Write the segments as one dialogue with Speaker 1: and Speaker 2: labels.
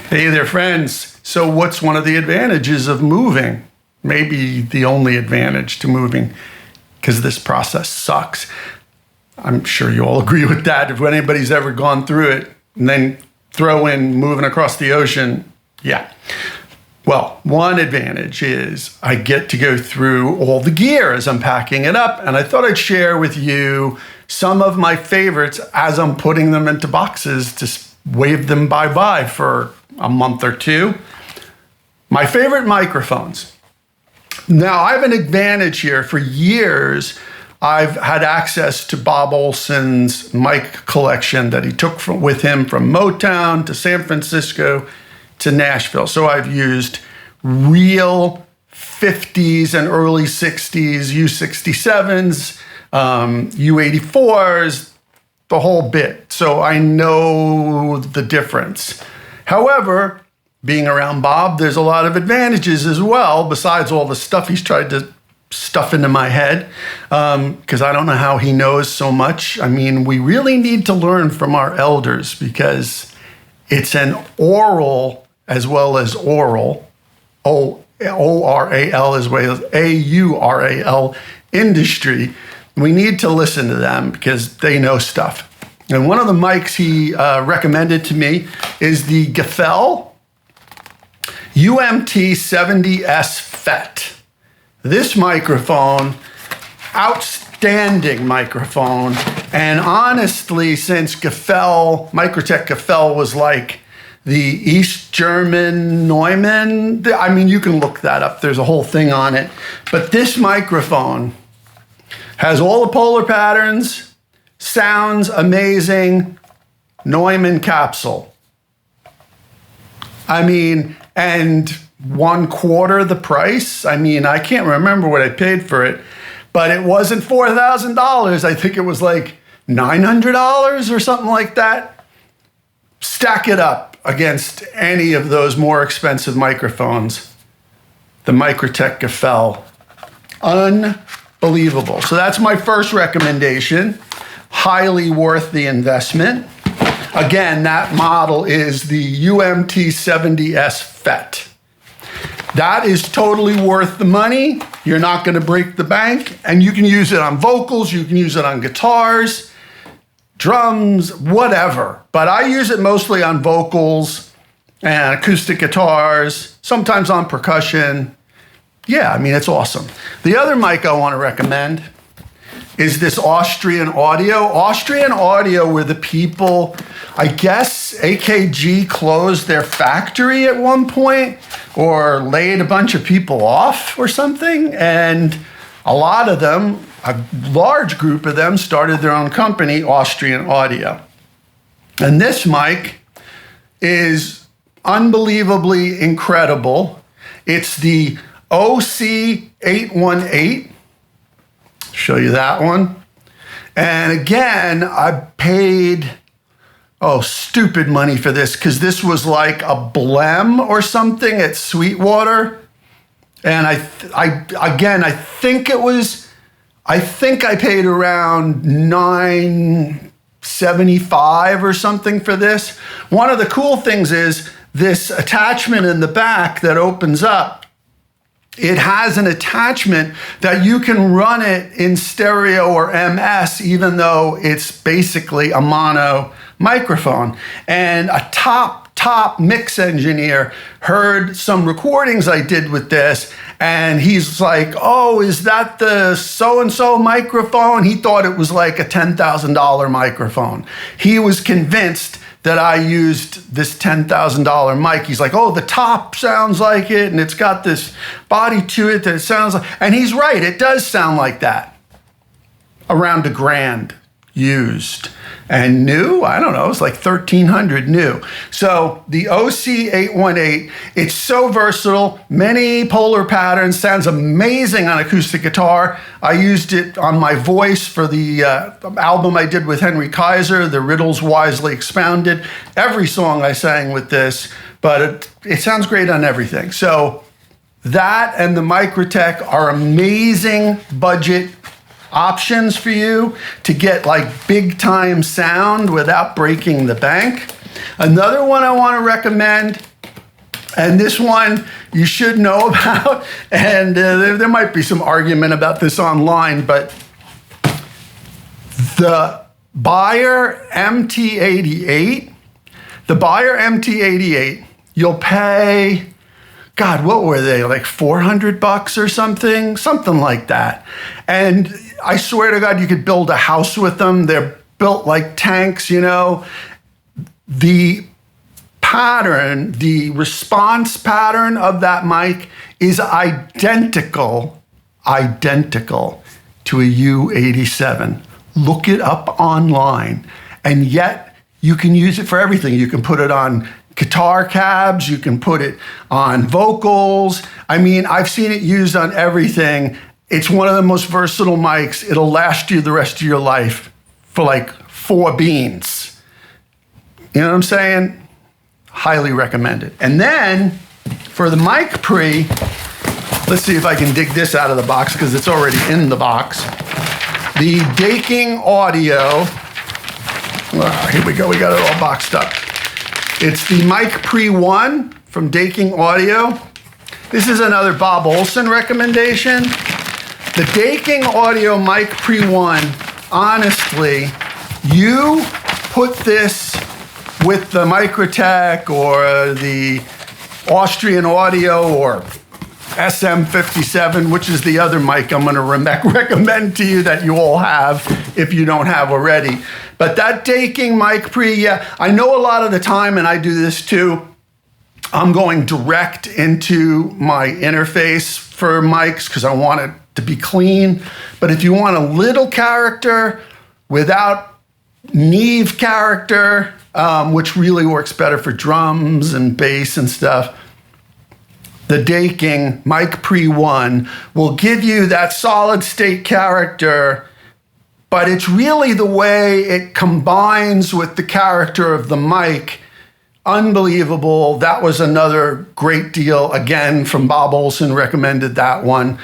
Speaker 1: Hey there, friends. So what's one of the advantages of moving? Maybe the only advantage to moving, because this process sucks. I'm sure you all agree with that. If anybody's ever gone through it, and then throw in moving across the ocean, yeah. Well, one advantage is I get to go through all the gear as I'm packing it up, and I thought I'd share with you some of my favorites as I'm putting them into boxes to wave them bye-bye for a month or two. My favorite microphones. Now, I have an advantage here. For years, I've had access to Bob Olson's mic collection that he took with him from Motown to San Francisco to Nashville. So I've used real 50s and early 60s U67s, U84s, the whole bit. So I know the difference. However, being around Bob, there's a lot of advantages as well, besides all the stuff he's tried to stuff into my head, because I don't know how he knows so much. I mean, we really need to learn from our elders because it's an oral as well as oral, O-R-A-L as well as A-U-R-A-L industry. We need to listen to them because they know stuff. And one of the mics he recommended to me is the Gefell UMT70S FET. This microphone, outstanding microphone. And honestly, since Gefell, Microtech Gefell was like the East German Neumann, I mean, you can look that up. There's a whole thing on it. But this microphone has all the polar patterns, sounds amazing, Neumann capsule. I mean, and 1/4 the price. I mean, I can't remember what I paid for it, but it wasn't $4,000. I think it was like $900 or something like that. Stack it up against any of those more expensive microphones. The Microtech Gefell. Unbelievable. So that's my first recommendation. Highly worth the investment. Again, that model is the UMT70S FET. That is totally worth the money. You're not going to break the bank, and you can use it on vocals, you can use it on guitars, drums, whatever. But I use it mostly on vocals and acoustic guitars, sometimes on percussion. Yeah, I mean, it's awesome. The other mic I want to recommend is this Austrian Audio. Austrian Audio were the people, I guess AKG closed their factory at one point or laid a bunch of people off or something. And a lot of them, a large group of them, started their own company, Austrian Audio. And this mic is unbelievably incredible. It's the OC818. Show you that one. And again, I paid, stupid money for this because this was like a Blem or something at Sweetwater. And I think I paid around $975 or something for this. One of the cool things is this attachment in the back that opens up. It has an attachment that you can run it in stereo or MS, even though it's basically a mono microphone. And a top mix engineer heard some recordings I did with this, and he's like, oh, is that the so-and-so microphone? He thought it was like a $10,000 microphone. He was convinced that I used this $10,000 mic. He's like, oh, the top sounds like it, and it's got this body to it that it sounds like, and he's right, it does sound like that. Around $1,000 used. And new, I don't know, it's like $1,300 new. So the OC818, it's so versatile, many polar patterns, sounds amazing on acoustic guitar. I used it on my voice for the album I did with Henry Kaiser, The Riddles Wisely Expounded. Every song I sang with this, but it sounds great on everything. So that and the Microtech are amazing budget options for you to get like big time sound without breaking the bank. Another one I want to recommend And this one you should know about, and there might be some argument about this online, but the Beyer MT88, you'll pay, God, what were they, like $400 or something like that. And I swear to God, you could build a house with them. They're built like tanks, you know. The pattern, the response pattern of that mic is identical to a U87. Look it up online. And yet you can use it for everything. You can put it on guitar cabs, you can put it on vocals. I mean, I've seen it used on everything. It's one of the most versatile mics. It'll last you the rest of your life for like 4 beans. You know what I'm saying? Highly recommend it. And then for the mic pre, let's see if I can dig this out of the box because it's already in the box. The Daking Audio. Here we go. We got it all boxed up. It's the Mic Pre 1 from Daking Audio. This is another Bob Olson recommendation. The Daking Audio Mic Pre 1, honestly, you put this with the Microtech or the Austrian Audio or SM57, which is the other mic I'm going to recommend to you that you all have if you don't have already. But that Daking Mic Pre, yeah, I know a lot of the time, and I do this too, I'm going direct into my interface for mics because I want it to be clean. But if you want a little character without Neve character, which really works better for drums and bass and stuff, the Daking Mic Pre 1 will give you that solid state character, but it's really the way it combines with the character of the mic. Unbelievable. That was another great deal, again, from Bob Olson, recommended that one.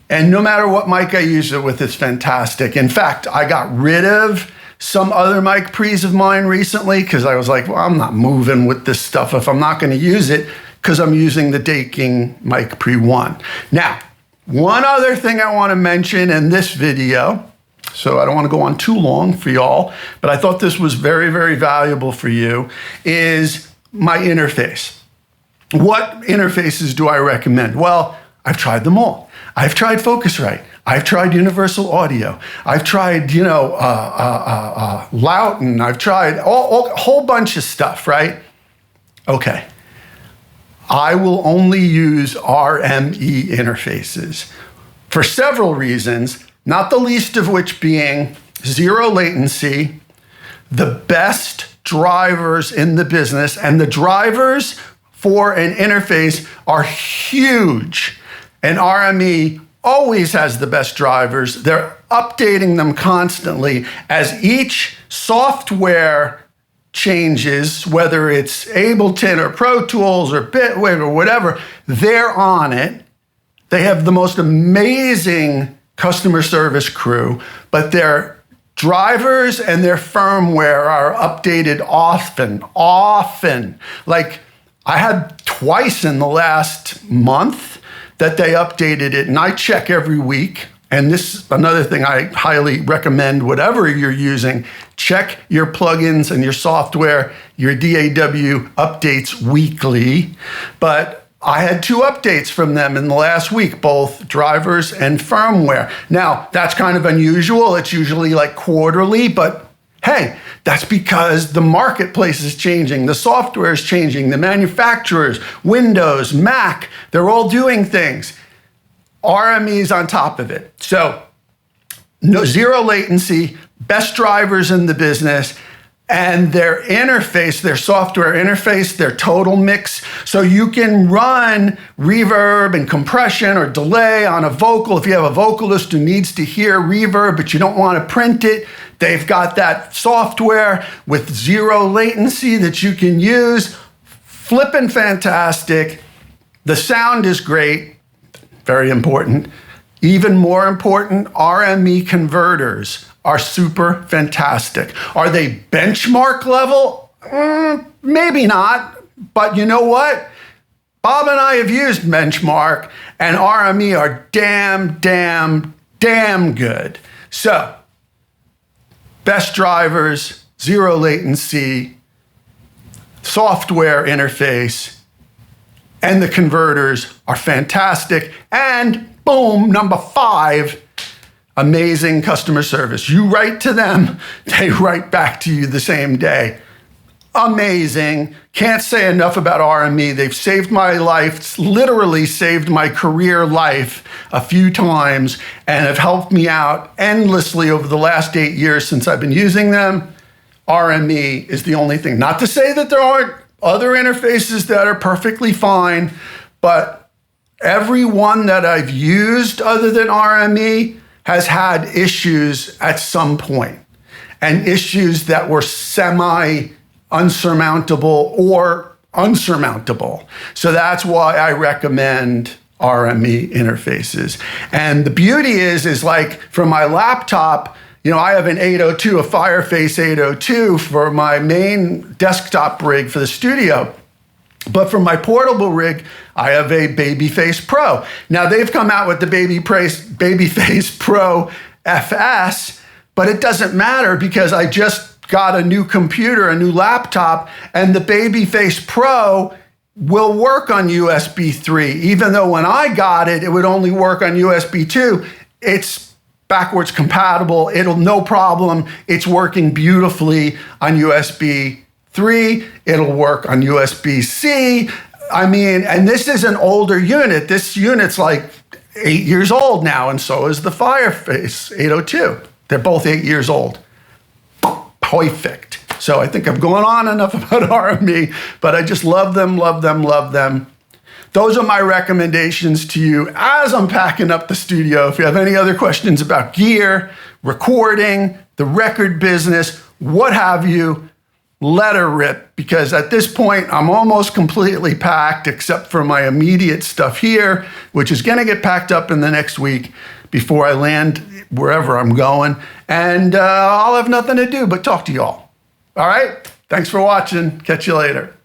Speaker 1: And no matter what mic I use it with, it's fantastic. In fact, I got rid of some other mic pre's of mine recently because I was like, well, I'm not moving with this stuff if I'm not going to use it, because I'm using the Daking Mic Pre 1. Now, one other thing I want to mention in this video, so I don't want to go on too long for y'all, but I thought this was very, very valuable for you, is my interface. What interfaces do I recommend? Well, I've tried them all. I've tried Focusrite. I've tried Universal Audio. I've tried, Lauten. I've tried a whole bunch of stuff, right? Okay. I will only use RME interfaces for several reasons, not the least of which being zero latency, the best drivers in the business, and the drivers for an interface are huge. And RME always has the best drivers. They're updating them constantly as each software changes, whether it's Ableton or Pro Tools or Bitwig or whatever, they're on it. They have the most amazing customer service crew, but their drivers and their firmware are updated often. Like I had twice in the last month that they updated it, and I check every week. And this is another thing I highly recommend, whatever you're using, check your plugins and your software, your DAW updates weekly. But I had 2 updates from them in the last week, both drivers and firmware. Now, that's kind of unusual. It's usually like quarterly, but hey, that's because the marketplace is changing, the software is changing, the manufacturers, Windows, Mac, they're all doing things. RME's on top of it. So no, zero latency, best drivers in the business, and their interface, their software interface, their total mix. So you can run reverb and compression or delay on a vocal. If you have a vocalist who needs to hear reverb, but you don't want to print it, they've got that software with zero latency that you can use. Flippin' fantastic. The sound is great. Very important. Even more important, RME converters are super fantastic. Are they benchmark level? Maybe not, but you know what? Bob and I have used Benchmark, and RME are damn good. So, best drivers, zero latency, software interface, and the converters are fantastic. And boom, number 5, amazing customer service. You write to them, they write back to you the same day. Amazing. Can't say enough about RME. They've saved my life, it's literally saved my career life a few times, and have helped me out endlessly over the last 8 years since I've been using them. RME is the only thing. Not to say that there aren't other interfaces that are perfectly fine, but every one that I've used other than RME has had issues at some point, and issues that were semi-unsurmountable or unsurmountable. So that's why I recommend RME interfaces. And the beauty is like from my laptop, I have an 802, a Fireface 802 for my main desktop rig for the studio. But for my portable rig, I have a Babyface Pro. Now they've come out with the Babyface Pro FS, but it doesn't matter because I just got a new computer, a new laptop, and the Babyface Pro will work on USB 3. Even though when I got it, it would only work on USB 2. It's backwards compatible. No problem. It's working beautifully on USB 3. It'll work on USB-C. And this is an older unit. This unit's like 8 years old now, and so is the Fireface 802. They're both 8 years old. Perfect. So I think I've gone on enough about RME, but I just love them. Those are my recommendations to you as I'm packing up the studio. If you have any other questions about gear, recording, the record business, what have you, let her rip, because at this point, I'm almost completely packed except for my immediate stuff here, which is going to get packed up in the next week before I land wherever I'm going. And I'll have nothing to do but talk to y'all. All right? Thanks for watching. Catch you later.